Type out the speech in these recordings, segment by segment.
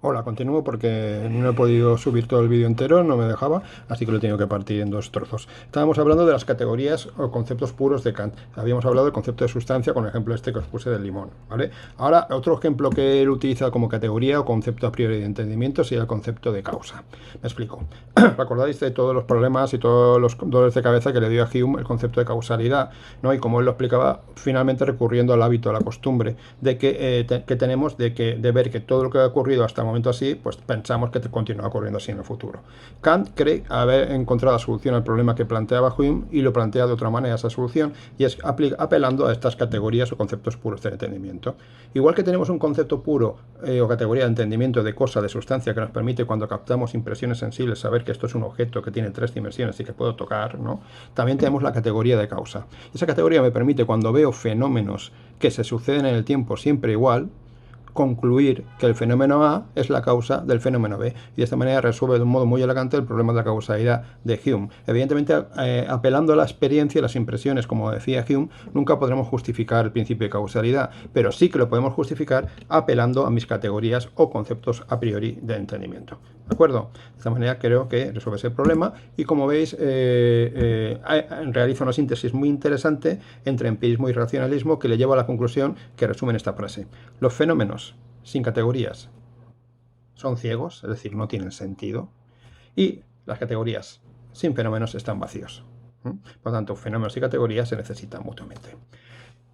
Hola, continúo porque no he podido subir todo el vídeo entero, no me dejaba, así que lo he tenido que partir en dos trozos. Estábamos hablando de las categorías o conceptos puros de Kant. Habíamos hablado del concepto de sustancia con el ejemplo este que os puse del limón, ¿vale? Ahora, otro ejemplo que él utiliza como categoría o concepto a priori de entendimiento sería el concepto de causa. Me explico. ¿Recordáis de todos los problemas y todos los dolores de cabeza que le dio a Hume el concepto de causalidad, ¿no? Y como él lo explicaba, finalmente recurriendo al hábito, a la costumbre de que tenemos de ver que todo lo que ha ocurrido hasta el momento así, pues pensamos que continúa ocurriendo así en el futuro. Kant cree haber encontrado la solución al problema que planteaba Hume y lo plantea de otra manera esa solución, y es apelando a estas categorías o conceptos puros de entendimiento. Igual que tenemos un concepto puro o categoría de entendimiento de cosa, de sustancia, que nos permite cuando captamos impresiones sensibles saber que esto es un objeto que tiene tres dimensiones y que puedo tocar, ¿no? También tenemos la categoría de causa. Esa categoría me permite, cuando veo fenómenos que se suceden en el tiempo siempre igual, concluir que el fenómeno A es la causa del fenómeno B, y de esta manera resuelve de un modo muy elegante el problema de la causalidad de Hume. Evidentemente, apelando a la experiencia y las impresiones, como decía Hume, nunca podremos justificar el principio de causalidad, pero sí que lo podemos justificar apelando a mis categorías o conceptos a priori de entendimiento. ¿De acuerdo? De esta manera creo que resuelve ese problema, y como veis, realiza una síntesis muy interesante entre empirismo y racionalismo que le lleva a la conclusión que resume en esta frase: los fenómenos sin categorías son ciegos, es decir, no tienen sentido, y las categorías sin fenómenos están vacíos. Por lo tanto, fenómenos y categorías se necesitan mutuamente.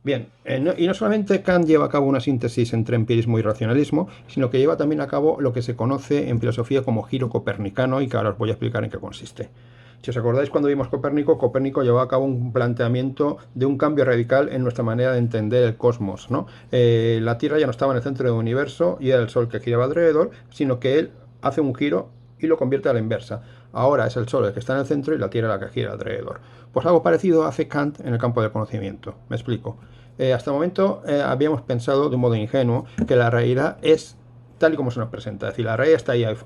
Bien, y no solamente Kant lleva a cabo una síntesis entre empirismo y racionalismo, sino que lleva también a cabo lo que se conoce en filosofía como giro copernicano, y que ahora os voy a explicar en qué consiste. Si os acordáis, cuando vimos Copérnico llevó a cabo un planteamiento de un cambio radical en nuestra manera de entender el cosmos, ¿no? La Tierra ya no estaba en el centro del universo y era el Sol que giraba alrededor, sino que él hace un giro y lo convierte a la inversa. Ahora es el Sol el que está en el centro y la Tierra la que gira alrededor. Pues algo parecido hace Kant en el campo del conocimiento. Me explico. Hasta el momento habíamos pensado de un modo ingenuo que la realidad es tal y como se nos presenta. Es decir, la realidad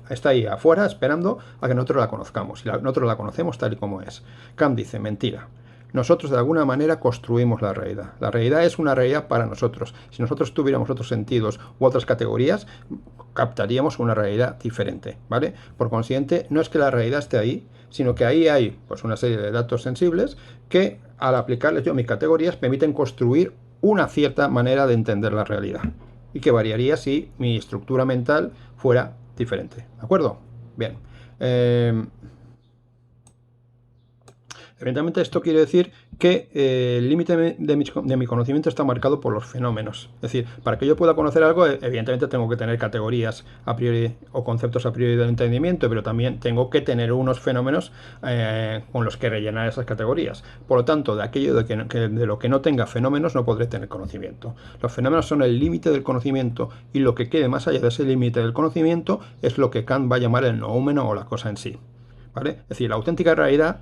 está ahí afuera esperando a que nosotros la conozcamos. Y nosotros la conocemos tal y como es. Kant dice: mentira. Nosotros de alguna manera construimos la realidad. La realidad es una realidad para nosotros. Si nosotros tuviéramos otros sentidos u otras categorías, captaríamos una realidad diferente, ¿vale? Por consiguiente, no es que la realidad esté ahí, sino que ahí hay pues una serie de datos sensibles que, al aplicarles yo mis categorías, permiten construir una cierta manera de entender la realidad, y que variaría si mi estructura mental fuera diferente. ¿De acuerdo? Bien. Evidentemente, esto quiere decir que el límite de mi conocimiento está marcado por los fenómenos. Es decir, para que yo pueda conocer algo, evidentemente tengo que tener categorías a priori o conceptos a priori del entendimiento, pero también tengo que tener unos fenómenos con los que rellenar esas categorías. Por lo tanto, de aquello de lo que no tenga fenómenos no podré tener conocimiento. Los fenómenos son el límite del conocimiento, y lo que quede más allá de ese límite del conocimiento es lo que Kant va a llamar el noúmeno o la cosa en sí. ¿Vale? Es decir, la auténtica realidad,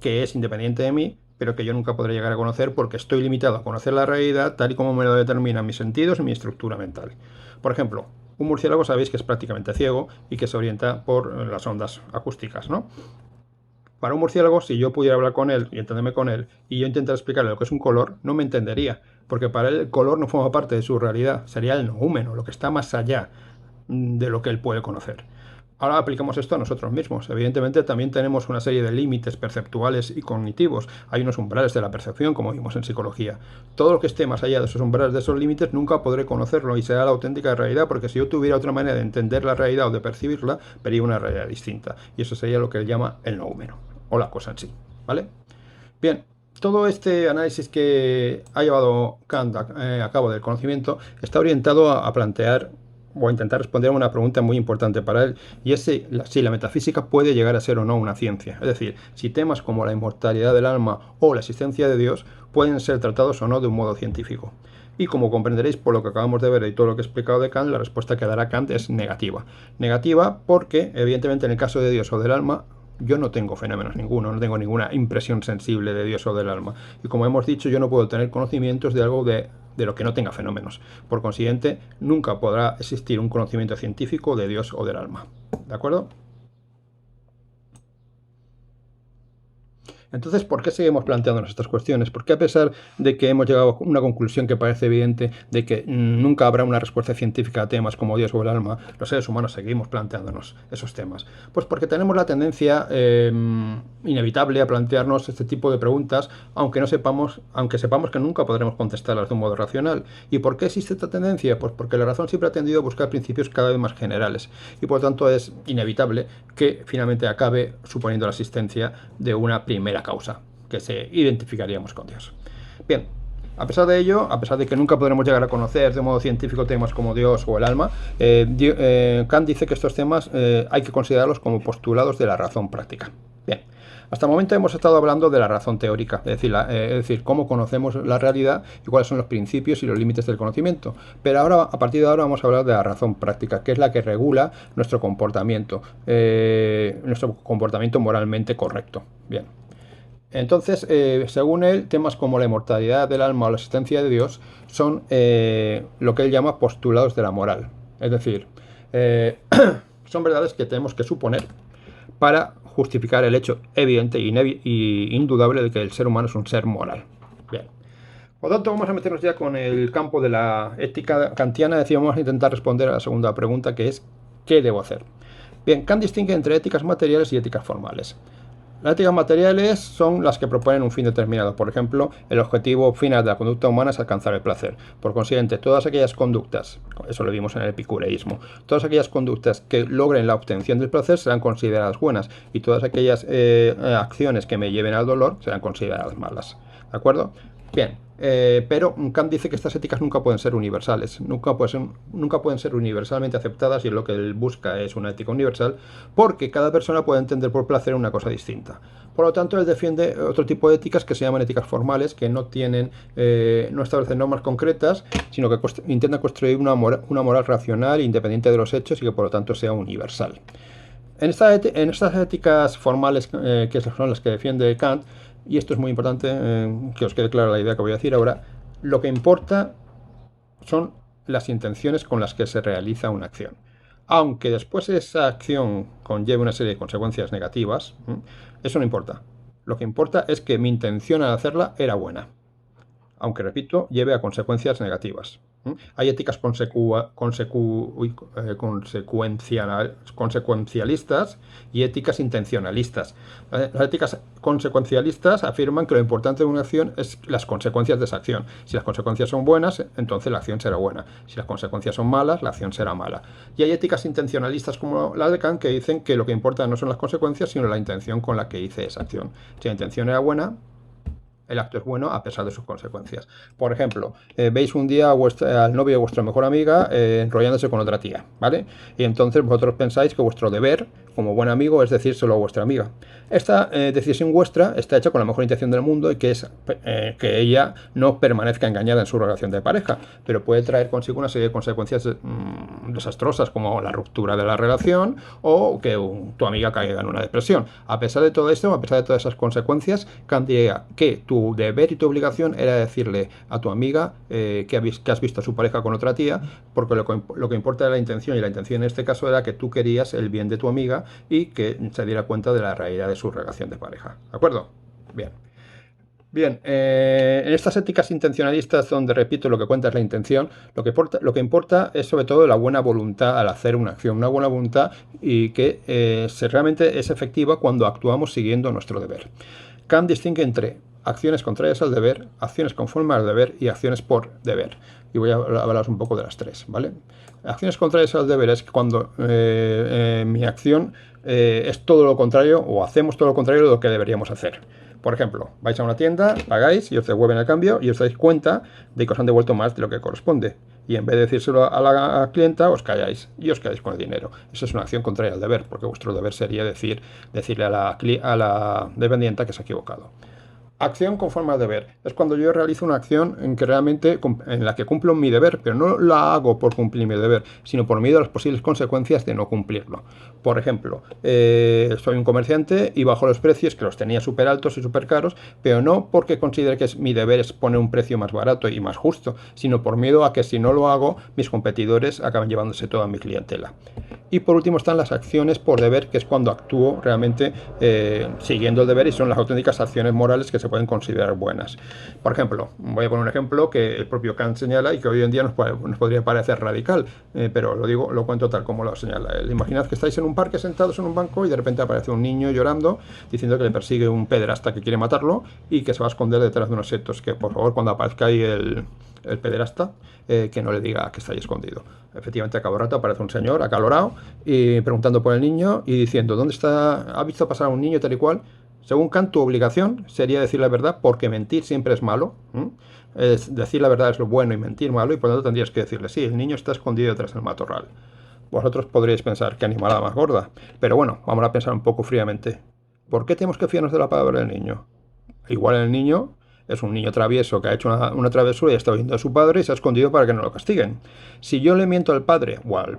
que es independiente de mí, pero que yo nunca podré llegar a conocer porque estoy limitado a conocer la realidad tal y como me lo determinan mis sentidos y mi estructura mental. Por ejemplo, un murciélago sabéis que es prácticamente ciego y que se orienta por las ondas acústicas, ¿no? Para un murciélago, si yo pudiera hablar con él y entenderme con él, y yo intentara explicarle lo que es un color, no me entendería, porque para él el color no forma parte de su realidad, sería el noúmeno, lo que está más allá de lo que él puede conocer. Ahora aplicamos esto a nosotros mismos. Evidentemente también tenemos una serie de límites perceptuales y cognitivos. Hay unos umbrales de la percepción, como vimos en psicología. Todo lo que esté más allá de esos umbrales, de esos límites, nunca podré conocerlo y será la auténtica realidad, porque si yo tuviera otra manera de entender la realidad o de percibirla, vería una realidad distinta. Y eso sería lo que él llama el noúmeno, o la cosa en sí. ¿Vale? Bien. Todo este análisis que ha llevado Kant a cabo del conocimiento está orientado a plantear o a intentar responder a una pregunta muy importante para él, y es si la metafísica puede llegar a ser o no una ciencia. Es decir, si temas como la inmortalidad del alma o la existencia de Dios pueden ser tratados o no de un modo científico. Y como comprenderéis por lo que acabamos de ver y todo lo que he explicado de Kant, la respuesta que dará Kant es negativa. Negativa porque, evidentemente, en el caso de Dios o del alma, yo no tengo fenómenos ninguno, no tengo ninguna impresión sensible de Dios o del alma. Y como hemos dicho, yo no puedo tener conocimientos de algo de lo que no tenga fenómenos. Por consiguiente, nunca podrá existir un conocimiento científico de Dios o del alma. ¿De acuerdo? Entonces, ¿por qué seguimos planteándonos estas cuestiones? ¿Por qué a pesar de que hemos llegado a una conclusión que parece evidente de que nunca habrá una respuesta científica a temas como Dios o el alma, los seres humanos seguimos planteándonos esos temas? Pues porque tenemos la tendencia inevitable a plantearnos este tipo de preguntas, aunque sepamos que nunca podremos contestarlas de un modo racional. ¿Y por qué existe esta tendencia? Pues porque la razón siempre ha tendido a buscar principios cada vez más generales y por lo tanto es inevitable que finalmente acabe suponiendo la existencia de una primera causa, que se identificaríamos con Dios. Bien, a pesar de ello, a pesar de que nunca podremos llegar a conocer de modo científico temas como Dios o el alma, Kant dice que estos temas hay que considerarlos como postulados de la razón práctica. Bien, hasta el momento hemos estado hablando de la razón teórica, es decir, cómo conocemos la realidad y cuáles son los principios y los límites del conocimiento. Pero ahora, a partir de ahora, vamos a hablar de la razón práctica, que es la que regula nuestro comportamiento moralmente correcto. Bien. Entonces, según él, temas como la inmortalidad del alma o la existencia de Dios son lo que él llama postulados de la moral. Es decir, son verdades que tenemos que suponer para justificar el hecho evidente y indudable de que el ser humano es un ser moral. Bien. Por lo tanto, vamos a meternos ya con el campo de la ética kantiana. Vamos a intentar responder a la segunda pregunta, que es ¿qué debo hacer? Bien, Kant distingue entre éticas materiales y éticas formales. Las éticas materiales son las que proponen un fin determinado. Por ejemplo, el objetivo final de la conducta humana es alcanzar el placer. Por consiguiente, todas aquellas conductas, eso lo vimos en el epicureísmo, todas aquellas conductas que logren la obtención del placer serán consideradas buenas y todas aquellas acciones que me lleven al dolor serán consideradas malas. ¿De acuerdo? Bien, pero Kant dice que estas éticas nunca pueden ser universales, nunca pueden ser universalmente aceptadas, y lo que él busca es una ética universal, porque cada persona puede entender por placer una cosa distinta. Por lo tanto, él defiende otro tipo de éticas que se llaman éticas formales, que no establecen normas concretas, sino que intentan construir una moral racional, independiente de los hechos y que por lo tanto sea universal. En estas éticas formales, que son las que defiende Kant, y esto es muy importante, que os quede clara la idea que voy a decir ahora, lo que importa son las intenciones con las que se realiza una acción. Aunque después esa acción conlleve una serie de consecuencias negativas, eso no importa. Lo que importa es que mi intención al hacerla era buena, aunque, repito, lleve a consecuencias negativas. Hay éticas consecuencialistas y éticas intencionalistas. Las éticas consecuencialistas afirman que lo importante de una acción es las consecuencias de esa acción. Si las consecuencias son buenas, entonces la acción será buena. Si las consecuencias son malas, la acción será mala. Y hay éticas intencionalistas como la de Kant, que dicen que lo que importa no son las consecuencias, sino la intención con la que hice esa acción. Si la intención era buena, el acto es bueno a pesar de sus consecuencias. Por ejemplo, veis un día al novio de vuestra mejor amiga enrollándose con otra tía, ¿vale? Y entonces vosotros pensáis que vuestro deber como buen amigo es decírselo a vuestra amiga. Esta decisión vuestra está hecha con la mejor intención del mundo y que es que ella no permanezca engañada en su relación de pareja, pero puede traer consigo una serie de consecuencias desastrosas, como la ruptura de la relación o que tu amiga caiga en una depresión. A pesar de todo esto, a pesar de todas esas consecuencias, Kant diría que tu deber y tu obligación era decirle a tu amiga que has visto a su pareja con otra tía, porque lo que importa era la intención, y la intención en este caso era que tú querías el bien de tu amiga y que se diera cuenta de la realidad de su relación de pareja. ¿De acuerdo? Bien. Bien, en estas éticas intencionalistas, donde, repito, lo que cuenta es la intención, lo que importa es sobre todo la buena voluntad al hacer una acción, una buena voluntad, y que realmente es efectiva cuando actuamos siguiendo nuestro deber. Kant distingue entre acciones contrarias al deber, acciones conformes al deber y acciones por deber. Y voy a hablaros un poco de las tres, ¿vale? Acciones contrarias al deber es cuando mi acción es todo lo contrario, o hacemos todo lo contrario de lo que deberíamos hacer. Por ejemplo, vais a una tienda, pagáis y os devuelven el cambio y os dais cuenta de que os han devuelto más de lo que corresponde. Y en vez de decírselo a la clienta, os calláis con el dinero. Esa es una acción contraria al deber, porque vuestro deber sería decirle a la dependienta que se ha equivocado. Acción conforme al deber. Es cuando yo realizo una acción en que realmente en la que cumplo mi deber, pero no la hago por cumplir mi deber, sino por miedo a las posibles consecuencias de no cumplirlo. Por ejemplo, soy un comerciante y bajo los precios, que los tenía súper altos y súper caros, pero no porque considere que mi deber es poner un precio más barato y más justo, sino por miedo a que si no lo hago, mis competidores acaben llevándose toda mi clientela. Y por último están las acciones por deber, que es cuando actúo realmente siguiendo el deber y son las auténticas acciones morales que se pueden considerar buenas. Por ejemplo, voy a poner un ejemplo que el propio Kant señala y que hoy en día nos podría parecer radical, pero lo cuento tal como lo señala él. Imaginad que estáis en un parque sentados en un banco y de repente aparece un niño llorando diciendo que le persigue un pederasta que quiere matarlo y que se va a esconder detrás de unos setos, que por favor cuando aparezca ahí el pederasta, que no le diga que está ahí escondido. Efectivamente, a cabo rato aparece un señor acalorado y preguntando por el niño y diciendo, ¿dónde está? ¿Ha visto pasar a un niño tal y cual? Según Kant, tu obligación sería decir la verdad porque mentir siempre es malo. Es decir la verdad es lo bueno y mentir malo, y por lo tanto tendrías que decirle, sí, el niño está escondido detrás del matorral. Vosotros podríais pensar, qué animalada más gorda. Pero bueno, vamos a pensar un poco fríamente. ¿Por qué tenemos que fiarnos de la palabra del niño? Igual el niño es un niño travieso que ha hecho una travesura y está oyendo a su padre y se ha escondido para que no lo castiguen. Si yo le miento al padre, o al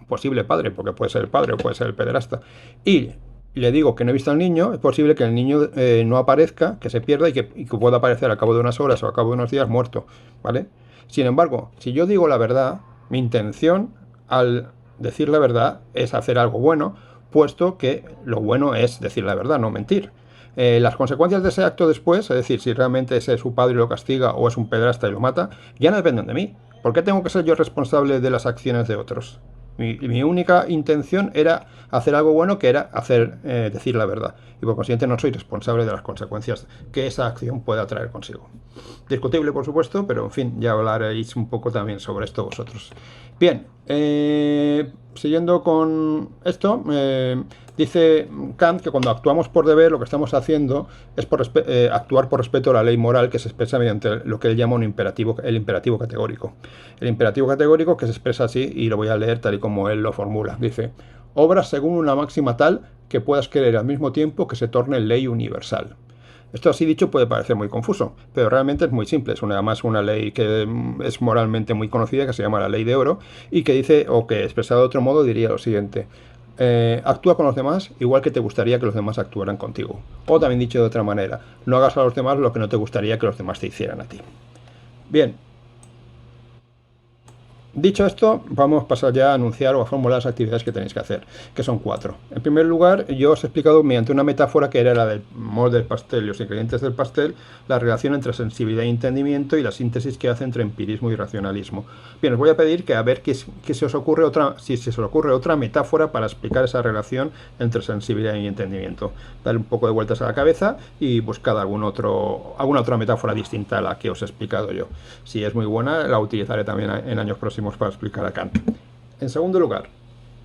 posible padre, porque puede ser el padre o puede ser el pederasta, y le digo que no he visto al niño, es posible que el niño no aparezca, que se pierda y que pueda aparecer al cabo de unas horas o al cabo de unos días muerto, ¿vale? Sin embargo, si yo digo la verdad, mi intención al decir la verdad es hacer algo bueno, puesto que lo bueno es decir la verdad, no mentir. Las consecuencias de ese acto después, es decir, si realmente ese es su padre y lo castiga o es un pederasta y lo mata, ya no dependen de mí. ¿Por qué tengo que ser yo responsable de las acciones de otros? Mi única intención era hacer algo bueno, que era decir la verdad. Y por consiguiente no soy responsable de las consecuencias que esa acción pueda traer consigo. Discutible, por supuesto, pero en fin, ya hablaréis un poco también sobre esto vosotros. Bien, siguiendo con esto, dice Kant que cuando actuamos por deber lo que estamos haciendo es actuar por respeto a la ley moral que se expresa mediante lo que él llama el imperativo categórico. El imperativo categórico que se expresa así, y lo voy a leer tal y como él lo formula. Dice, obras según una máxima tal que puedas querer al mismo tiempo que se torne ley universal. Esto así dicho puede parecer muy confuso, pero realmente es muy simple. Es además una ley que es moralmente muy conocida, que se llama la ley de oro, y que dice, o que expresado de otro modo diría lo siguiente: actúa con los demás igual que te gustaría que los demás actuaran contigo. O también dicho de otra manera, no hagas a los demás lo que no te gustaría que los demás te hicieran a ti. Bien. Dicho esto, vamos a pasar ya a anunciar o a formular las actividades que tenéis que hacer, que son 4. En primer lugar, yo os he explicado mediante una metáfora que era la del molde del pastel y los ingredientes del pastel, la relación entre sensibilidad y entendimiento y la síntesis que hace entre empirismo y racionalismo. Bien, os voy a pedir que a ver si se os ocurre otra metáfora para explicar esa relación entre sensibilidad y entendimiento. Dale un poco de vueltas a la cabeza y buscad alguna otra metáfora distinta a la que os he explicado yo. Si es muy buena, la utilizaré también en años próximos para explicar a Kant. En segundo lugar,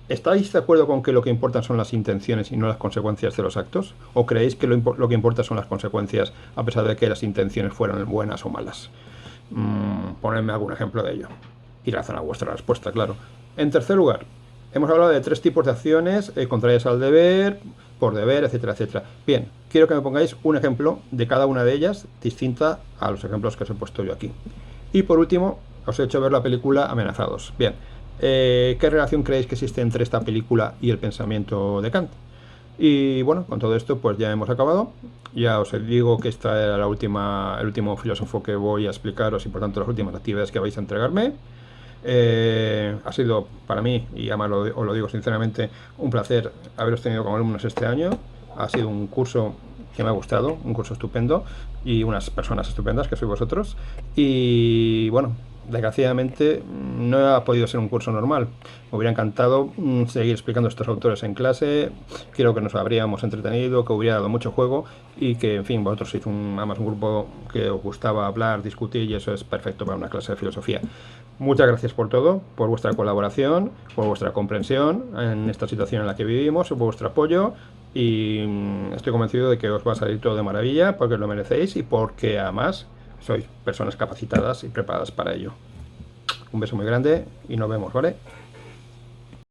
¿estáis de acuerdo con que lo que importan son las intenciones y no las consecuencias de los actos? ¿O creéis que lo que importa son las consecuencias a pesar de que las intenciones fueran buenas o malas? Ponedme algún ejemplo de ello. Y razonad vuestra respuesta, claro. En tercer lugar, hemos hablado de 3 tipos de acciones contrarias al deber, por deber, etcétera, etcétera. Bien, quiero que me pongáis un ejemplo de cada una de ellas distinta a los ejemplos que os he puesto yo aquí. Y por último, os he hecho ver la película Amenazados. Bien, ¿qué relación creéis que existe entre esta película y el pensamiento de Kant? Y bueno, con todo esto pues ya hemos acabado. Ya os digo que esta era el último filósofo que voy a explicaros y por tanto las últimas actividades que vais a entregarme. Ha sido para mí, y además os lo digo sinceramente, un placer haberos tenido como alumnos este año. Ha sido un curso que me ha gustado, un curso estupendo y unas personas estupendas que sois vosotros. Y bueno, desgraciadamente no ha podido ser un curso normal. Me hubiera encantado seguir explicando estos autores en clase. Creo que nos habríamos entretenido, que hubiera dado mucho juego y que, en fin, vosotros sois además un grupo que os gustaba hablar, discutir, y eso es perfecto para una clase de filosofía. Muchas gracias por todo, por vuestra colaboración, por vuestra comprensión en esta situación en la que vivimos, por vuestro apoyo, y estoy convencido de que os va a salir todo de maravilla porque lo merecéis y porque además sois personas capacitadas y preparadas para ello. Un beso muy grande y nos vemos, ¿vale?